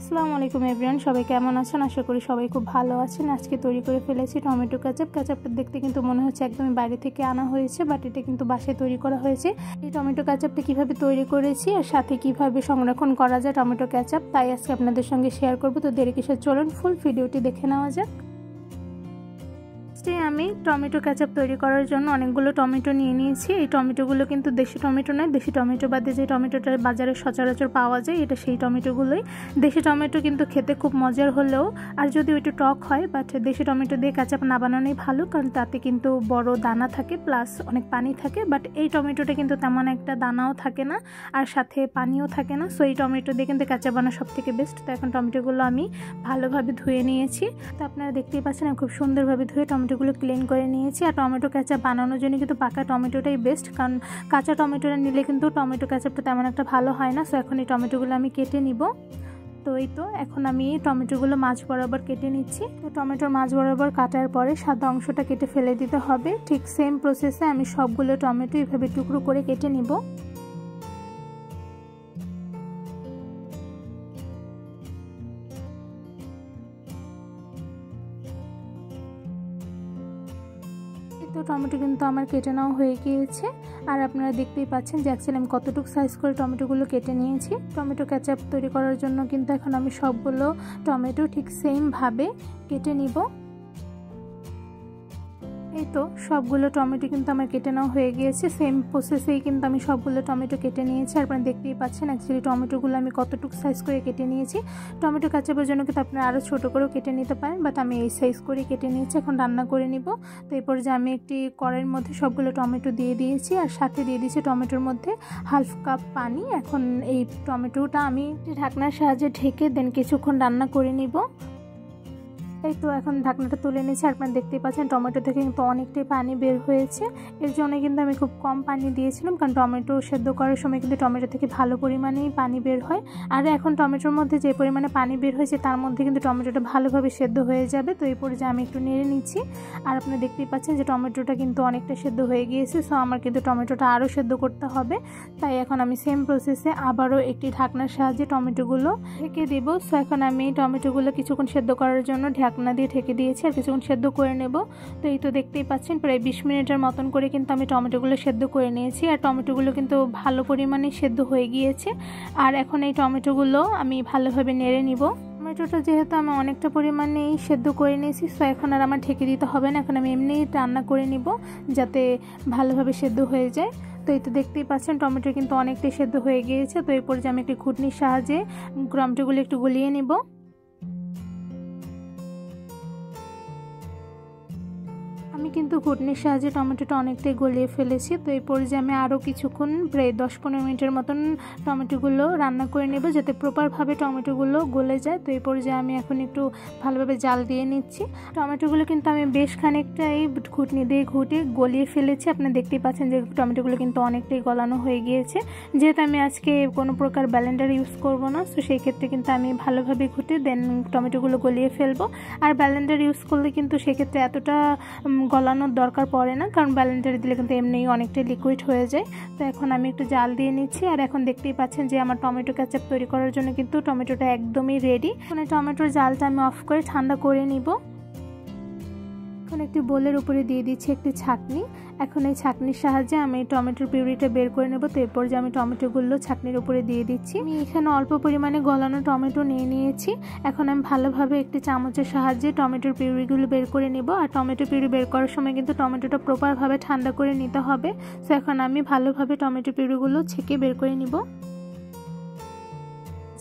আসসালামু আলাইকুম এভরিওয়ান, সবাই কেমন আছেন? আশা করি সবাই খুব ভালো আছেন। আজকে তৈরি করে ফেলেছি টমেটো কেচাপ। কেচাপটা দেখতে কিন্তু মনে হচ্ছে একদমই বাইরে থেকে আনা হয়েছে, বাট এটা কিন্তু বাসায় তৈরি করা হয়েছে। এই টমেটো কেচাপটা কিভাবে তৈরি করেছি আর সাথে কিভাবে সংরক্ষণ করা যায় টমেটো কেচাপ, তাই আজকে আপনাদের সঙ্গে শেয়ার করব। তো দেরি কিসের, চলুন ফুল ভিডিওটি দেখে নেওয়া যাক। আমি টমেটো কেচাপ তৈরি করার জন্য অনেকগুলো টমেটো নিয়ে নিয়েছি। এই টমেটোগুলো কিন্তু দেশি টমেটো নয়, দেশি টমেটো বাদে যে টমেটোটা বাজারে সচরাচর পাওয়া যায় এটা সেই টমেটোগুলোই। দেশি টমেটো কিন্তু খেতে খুব মজার হলেও আর যদি একটু টক হয়, বাট দেশি টমেটো দিয়ে কেচাপ না বানানোই ভালো, কারণ তাতে কিন্তু বড় দানা থাকে প্লাস অনেক পানি থাকে। বাট এই টমেটোটা কিন্তু তেমন একটা দানাও থাকে না আর সাথে পানিও থাকে না, সো এই টমেটো দিয়ে কিন্তু কেচাপ বানানো সব থেকে বেস্ট। তো এখন টমেটোগুলো আমি ভালোভাবে ধুয়ে নিয়েছি। তো আপনারা দেখতেই পাচ্ছেন আমি খুব সুন্দরভাবে ধুয়ে টমেটোগুলো ক্লিন করে নিয়েছি। আর টমেটো কেচাপ বানানোর জন্য কিন্তু পাকা টমেটোটাই বেস্ট, কারণ কাঁচা টমেটোটা নিলে কিন্তু টমেটো কেচাপটা তেমন একটা ভালো হয় না। সো এখন এই টমেটোগুলো আমি কেটে নিব। তো এই তো এখন আমি টমেটোগুলো মাঝ বরাবর কেটে নিচ্ছি। তো টমেটোর মাঝ বরাবর কাটার পরে সাদা অংশটা কেটে ফেলে দিতে হবে। ঠিক সেম প্রসেসে আমি সবগুলো টমেটো এভাবে টুকরো করে কেটে নিব। তো টমেটো কিন্তু আমার কেটে নেওয়া হয়ে গিয়েছে। আর আপনারা দেখতেই পাচ্ছেন যে অ্যাকচুয়ালি আমি কতটুকু সাইজ করে টমেটোগুলো কেটে নিয়েছি। টমেটো কেচাপ তৈরি করার জন্য কিন্তু এখন আমি সবগুলো টমেটো ঠিক সেমভাবে কেটে নিব। এই তো সবগুলো টমেটো কিন্তু আমার কেটে নেওয়া হয়ে গিয়েছে। সেম প্রসেসেই কিন্তু আমি সবগুলো টমেটো কেটে নিয়েছি। আপনারা দেখতেই পাচ্ছেন অ্যাকচুয়ালি টমেটোগুলো আমি কতটুকু সাইজ করে কেটে নিয়েছি। টমেটো কেচাপের জন্য কিন্তু আপনারা আরও ছোটো করেও কেটে নিতে পারেন, বাট আমি এই সাইজ করে কেটে নিয়েছি। এখন রান্না করে নিব। তো এরপর যে আমি একটি কড়াইয়ের মধ্যে সবগুলো টমেটো দিয়ে দিয়েছি আর সাথে দিয়ে দিয়েছি টমেটোর মধ্যে হাফ কাপ পানি। এখন এই টমেটোটা আমি ঢাকনার সাহায্যে ঢেকে দেন কিছুক্ষণ রান্না করে নিব। এই তো এখন ঢাকনাটা তুলে নিয়েছি। আপনারা দেখতেই পাচ্ছেন টমেটো থেকে কিন্তু অনেকটাই পানি বের হয়েছে। এর জন্য কিন্তু আমি খুব কম পানি দিয়েছিলাম, কারণ টমেটো সেদ্ধ করার সময় কিন্তু টমেটো থেকে ভালো পরিমাণেই পানি বের হয়। আর এখন টমেটোর মধ্যে যে পরিমাণে পানি বের হয়েছে তার মধ্যে কিন্তু টমেটোটা ভালোভাবে সেদ্ধ হয়ে যাবে। তো এই পর্যায়ে আমি একটু নেড়ে নিচ্ছি। আর আপনারা দেখতেই পাচ্ছেন যে টমেটোটা কিন্তু অনেকটা সেদ্ধ হয়ে গিয়েছে। সো আমার কিন্তু টমেটোটা আরও সেদ্ধ করতে হবে। তাই এখন আমি সেম প্রসেসে আবারও একটি ঢাকনার সাহায্যে টমেটোগুলো ঢেকে দেবো। সো এখন আমি টমেটোগুলো কিছুক্ষণ সেদ্ধ করার জন্য ঢাকনা দিয়ে ঢেকে দিয়েছি আর কিছুক্ষণ সেদ্ধ করে নেব। তো এই তো দেখতেই পাচ্ছেন প্রায় 20 মিনিটের মতন করে কিন্তু আমি টমেটোগুলো সেদ্ধ করে নিয়েছি। আর টমেটোগুলো কিন্তু ভালো পরিমাণে সেদ্ধ হয়ে গিয়েছে। আর এখন এই টমেটোগুলো আমি ভালোভাবে নেড়ে নিব। টমেটোটা যেহেতু আমি অনেকটা পরিমাণেই সেদ্ধ করে নিয়েছি, সো এখন আর আমার ঢেকে দিতে হবে না। এখন আমি এমনিই রান্না করে নিব যাতে ভালোভাবে সেদ্ধ হয়ে যায়। তো এই তো দেখতেই পাচ্ছেন টমেটো কিন্তু অনেকটাই সেদ্ধ হয়ে গিয়েছে। তো এরপর যে আমি একটি ঘুটনির সাহায্যে টমেটোগুলো একটু গলিয়ে নিব। আমি কিন্তু ঘুটনির সাহায্যে টমেটোটা অনেকটাই গলিয়ে ফেলেছি। তো এই পর্যায়ে আমি আরও কিছুক্ষণ প্রায় 10-15 মিনিটের মতন টমেটোগুলো রান্না করে নেব যাতে প্রপারভাবে টমেটোগুলো গলে যায়। তো এই পর্যায়ে আমি এখন একটু ভালোভাবে জাল দিয়ে নিচ্ছি। টমেটোগুলো কিন্তু আমি বেশ খানিকটাই ঘুটনি দিয়ে ঘুটে গলিয়ে ফেলেছি। আপনি দেখতেই পাচ্ছেন যে টমেটোগুলো কিন্তু অনেকটাই গলানো হয়ে গিয়েছে। যেহেতু আমি আজকে কোনো প্রকার ব্লেন্ডার ইউজ করব না, তো সেই ক্ষেত্রে কিন্তু আমি ভালোভাবে ঘুটে দেন টমেটোগুলো গলিয়ে ফেলবো। আর ব্লেন্ডার ইউজ করলে কিন্তু সেক্ষেত্রে এতটা গলানোর দরকার পড়ে না, কারণ ব্লেন্ডারে দিলে কিন্তু এমনিই অনেকটাই লিকুইড হয়ে যায়। তো এখন আমি একটু জাল দিয়ে নিচ্ছি। আর এখন দেখতেই পাচ্ছেন যে আমার টমেটো কেচাপ তৈরি করার জন্য কিন্তু টমেটোটা একদমই রেডি। এখন এই টমেটোর জালটা আমি অফ করে ঠান্ডা করে নিব। এখন একটি বোলের উপরে দিয়ে দিচ্ছি একটি ছাঁকনি। এখন এই ছাঁকনির সাহায্যে আমি টমেটোর পিউরিটা বের করে নেব। তো এরপর যে আমি টমেটোগুলো ছাঁকনির উপরে দিয়ে দিচ্ছি। আমি এখানে অল্প পরিমাণে গলানো টমেটো নিয়ে নিয়েছি। এখন আমি ভালোভাবে একটি চামচের সাহায্যে টমেটোর পিউরিগুলো বের করে নেব। আর টমেটো পিউরি বের করার সময় কিন্তু টমেটোটা প্রপারভাবে ঠান্ডা করে নিতে হবে। তো এখন আমি ভালোভাবে টমেটো পিউরিগুলো ছেঁকে বের করে নিব।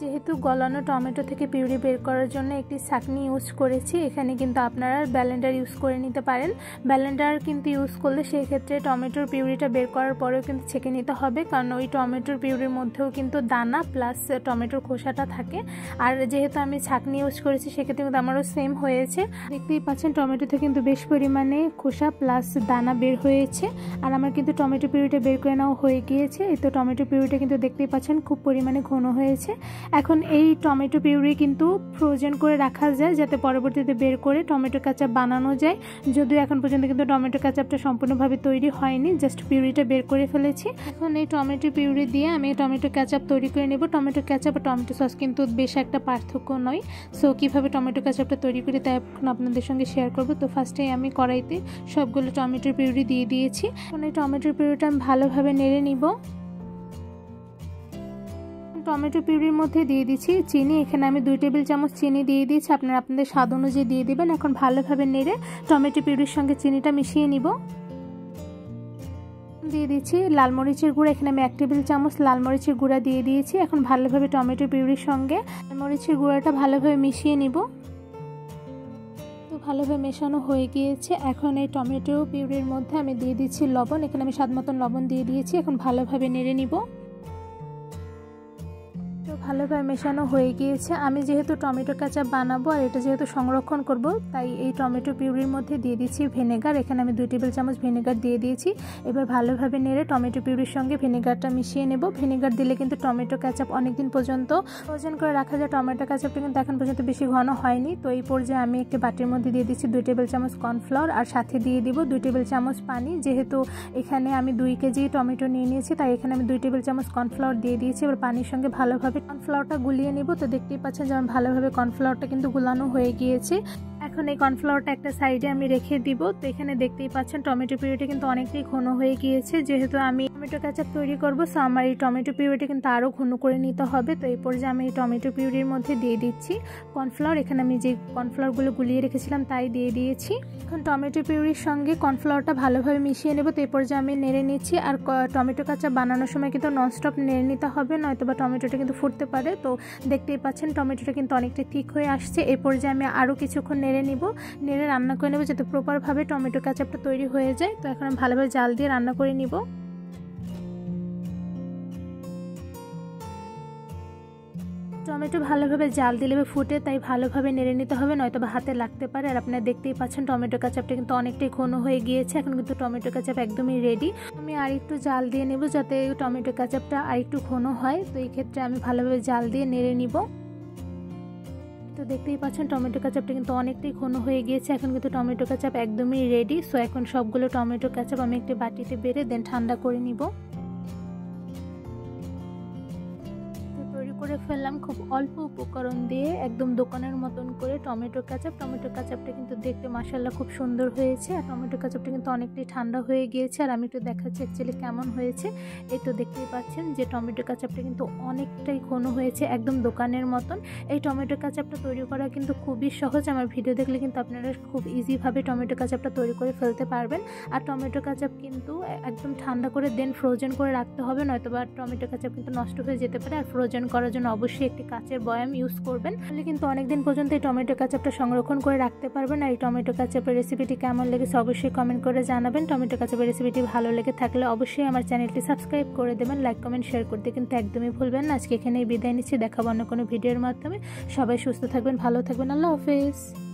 যেহেতু গলানো টমেটো থেকে পিউরি বের করার জন্য একটি ছাঁকনি ইউজ করেছি, এখানে কিন্তু আপনারা ব্লেন্ডার ইউজ করে নিতে পারেন। ব্লেন্ডার কিন্তু ইউজ করলে সেই ক্ষেত্রে টমেটোর পিউরিটা বের করার পরেও কিন্তু ছেঁকে নিতে হবে, কারণ ওই টমেটোর পিউরির মধ্যেও কিন্তু দানা প্লাস টমেটোর খোসাটা থাকে। আর যেহেতু আমি ছাঁকনি ইউজ করেছি সেক্ষেত্রে কিন্তু আমারও সেম হয়েছে। দেখতেই পাচ্ছেন টমেটোতে কিন্তু বেশ পরিমাণে খোসা প্লাস দানা বের হয়েছে। আর আমার কিন্তু টমেটো পিউরিটা বের করে নেওয়া হয়ে গিয়েছে। এই তো টমেটো পিউরিটা কিন্তু দেখতেই পাচ্ছেন খুব পরিমাণে ঘন হয়েছে। এখন এই টমেটো পিউরি কিন্তু ফ্রোজেন করে রাখা যায় যাতে পরবর্তীতে বের করে টমেটো কেচাপ বানানো যায়। যদিও এখন পর্যন্ত কিন্তু টমেটো কেচাপটা সম্পূর্ণভাবে তৈরি হয়নি, জাস্ট পিউরিটা বের করে ফেলেছি। এখন এই টমেটো পিউরি দিয়ে আমি টমেটো কেচাপ তৈরি করে নেব। টমেটো কেচাপ আর টমেটো সস কিন্তু বেশ একটা পার্থক্য নয়। সো কীভাবে টমেটো কেচাপটা তৈরি করি তাই এখন আপনাদের সঙ্গে শেয়ার করব। তো ফার্স্টেই আমি কড়াইতে সবগুলো টমেটোর পিউরি দিয়ে দিয়েছি। এখন এই টমেটোর পিউরিটা আমি ভালোভাবে নেড়ে নিব। টমেটো পিউরির মধ্যে দিয়ে দিচ্ছি চিনি। এখানে আমি 2 টেবিল চামচ চিনি দিয়ে দিয়েছি, আপনারা আপনাদের স্বাদ অনুযায়ী দিয়ে দেবেন। এখন ভালোভাবে নেড়ে টমেটো পিউরির সঙ্গে চিনিটা মিশিয়ে নিব। দিয়ে দিচ্ছি লাল মরিচের গুঁড়া। এখানে আমি 1 টেবিল চামচ লাল মরিচের গুঁড়া দিয়ে দিয়েছি। এখন ভালোভাবে টমেটো পিউরির সঙ্গে লাল মরিচের গুঁড়াটা ভালোভাবে মিশিয়ে নিব। তো ভালোভাবে মেশানো হয়ে গিয়েছে। এখন এই টমেটো পিউরির মধ্যে আমি দিয়ে দিচ্ছি লবণ। এখানে আমি স্বাদ মতন লবণ দিয়ে দিয়েছি। এখন ভালোভাবে নেড়ে নিব। ভালোভাবে মেশানো হয়ে গিয়েছে। আমি যেহেতু টমেটো কেচাপ বানাবো আর এটা যেহেতু সংরক্ষণ করব, তাই এই টমেটো পিউরির মধ্যে দিয়ে দিচ্ছি ভিনেগার। এখানে আমি 2 টেবিল চামচ ভিনেগার দিয়ে দিয়েছি। এবার ভালোভাবে নেড়ে টমেটো পিউরির সঙ্গে ভিনেগারটা মিশিয়ে নেব। ভিনেগার দিলে কিন্তু টমেটো কেচাপ অনেকদিন পর্যন্ত ফ্রোজেন করে রাখা যায়। টমেটো কেচাপটা কিন্তু এখন পর্যন্ত বেশি ঘন হয়নি। তো এই পর্যায়ে আমি একটি বাটির মধ্যে দিয়ে দিচ্ছি 2 টেবিল চামচ কর্নফ্লাওয়ার আর সাথে দিয়ে দিব 2 টেবিল চামচ পানি। যেহেতু এখানে আমি 2 কেজি টমেটো নিয়ে নিয়েছি, তাই এখানে আমি 2 টেবিল চামচ কর্নফ্লাওয়ার দিয়ে দিয়েছি। এবার পানির সঙ্গে ভালোভাবে কর্নফ্লাওয়ারটা গুলিয়ে নিব। তো দেখতেই পাচ্ছেন যেমন ভালোভাবে কর্নফ্লাওয়ারটা কিন্তু গুলানো হয়ে গিয়েছে। এখন এই কর্নফ্লাওয়ারটা একটা সাইডে আমি রেখে দিব। তো এখানে দেখতেই পাচ্ছেন টমেটো পিউরিটা কিন্তু অনেকটাই ঘন হয়ে গিয়েছে। যেহেতু আমি টমেটো কেচাপ তৈরি করব, সো আমার এই টমেটো পিউরিটা কিন্তু আরও ঘন করে নিতে হবে। তো এই পর্যায়ে আমি এই টমেটো পিউরির মধ্যে দিয়ে দিচ্ছি কর্নফ্লাওয়ার। এখানে আমি যে কর্নফ্লাওয়ারগুলো গুলিয়ে রেখেছিলাম তাই দিয়ে দিয়েছি। এখন টমেটো পিউরির সঙ্গে কর্নফ্লাওয়ারটা ভালোভাবে মিশিয়ে নেব। তো এই পর্যায়ে আমি নেড়ে নিচ্ছি। আর টমেটো কেচাপ বানানোর সময় কিন্তু ননস্টপ নেড়ে নিতে হবে, নয়তো বা টমেটোটা কিন্তু ফুটতে পারে। তো দেখতেই পাচ্ছেন টমেটোটা কিন্তু অনেকটা ঠিক হয়ে আসছে। এই পর্যায়ে আমি আরও কিছুক্ষণ নেড়ে নিব, নেড়ে রান্না করে নেব যাতে প্রপারভাবে টমেটো কেচাপটা তৈরি হয়ে যায়। তো এখন আমি ভালোভাবে জাল দিয়ে রান্না করে নিব। টমেটো ভালোভাবে জাল দিলে ফুটে, তাই ভালোভাবে নেড়ে নিতে হবে, নয়তো বা হাতে লাগতে পারে। আর আপনারা দেখতেই পাচ্ছেন টমেটো কেচাপটা কিন্তু অনেকটাই ঘন হয়ে গিয়েছে। এখন কিন্তু টমেটো কেচাপ একদমই রেডি। আমি আর একটু জাল দিয়ে নেব যাতে টমেটো কেচাপটা আর একটু ঘন হয়। তো এই ক্ষেত্রে আমি ভালোভাবে জাল দিয়ে নেড়ে নিব। তো দেখতেই পাচ্ছেন টমেটো কেচাপটা কিন্তু অনেকটাই ঘন হয়ে গিয়েছে। এখন কিন্তু টমেটো কেচাপ একদমই রেডি। সো এখন সবগুলো টমেটো কেচাপ আমি একটি বাটিতে বেড়ে দেন ঠান্ডা করে নিব। করে ফেললাম খুব অল্প উপকরণ দিয়ে একদম দোকানের মতন করে টমেটো কেচাপ। টমেটো কেচাপটা কিন্তু দেখতে মাশাআল্লাহ খুব সুন্দর হয়েছে। আর টমেটো কেচাপটা কিন্তু অনেকটাই ঠান্ডা হয়ে গিয়েছে। আর আমি একটু দেখাচ্ছি অ্যাকচুয়ালি কেমন হয়েছে। এই তো দেখতেই পাচ্ছেন যে টমেটো কেচাপটা কিন্তু অনেকটাই ঘন হয়েছে, একদম দোকানের মতন। এই টমেটো কেচাপটা তৈরি করা কিন্তু খুবই সহজ। আমার ভিডিও দেখলে কিন্তু আপনারা খুব ইজিভাবে টমেটো কেচাপটা তৈরি করে ফেলতে পারবেন। আর টমেটো কেচাপ কিন্তু একদম ঠান্ডা করে দেন ফ্রোজেন করে রাখতে হবে, নয়তো বা টমেটো কেচাপ কিন্তু নষ্ট হয়ে যেতে পারে। আর ফ্রোজেন করার জন্য অবশ্যই একটি কাচের বয়াম ইউজ করবেন, তাহলে কিন্তু অনেকদিন পর্যন্ত এই টমেটো কেচাপটা সংরক্ষণ করে রাখতে পারবেন। আর এই টমেটো কেচাপের রেসিপিটি কেমন লেগেছে অবশ্যই কমেন্ট করে জানাবেন। টমেটো কেচাপের রেসিপিটি ভালো লেগে থাকলে অবশ্যই আমার চ্যানেলটি সাবস্ক্রাইব করে দেবেন, লাইক কমেন্ট শেয়ার করতে কিন্তু একদমই ভুলবেন না। আজকে এখানেই বিদায় নিচ্ছি, দেখাবো অন্য কোনো ভিডিওর মাধ্যমে। সবাই সুস্থ থাকবেন, ভালো থাকবেন, আল্লাহ হাফেজ।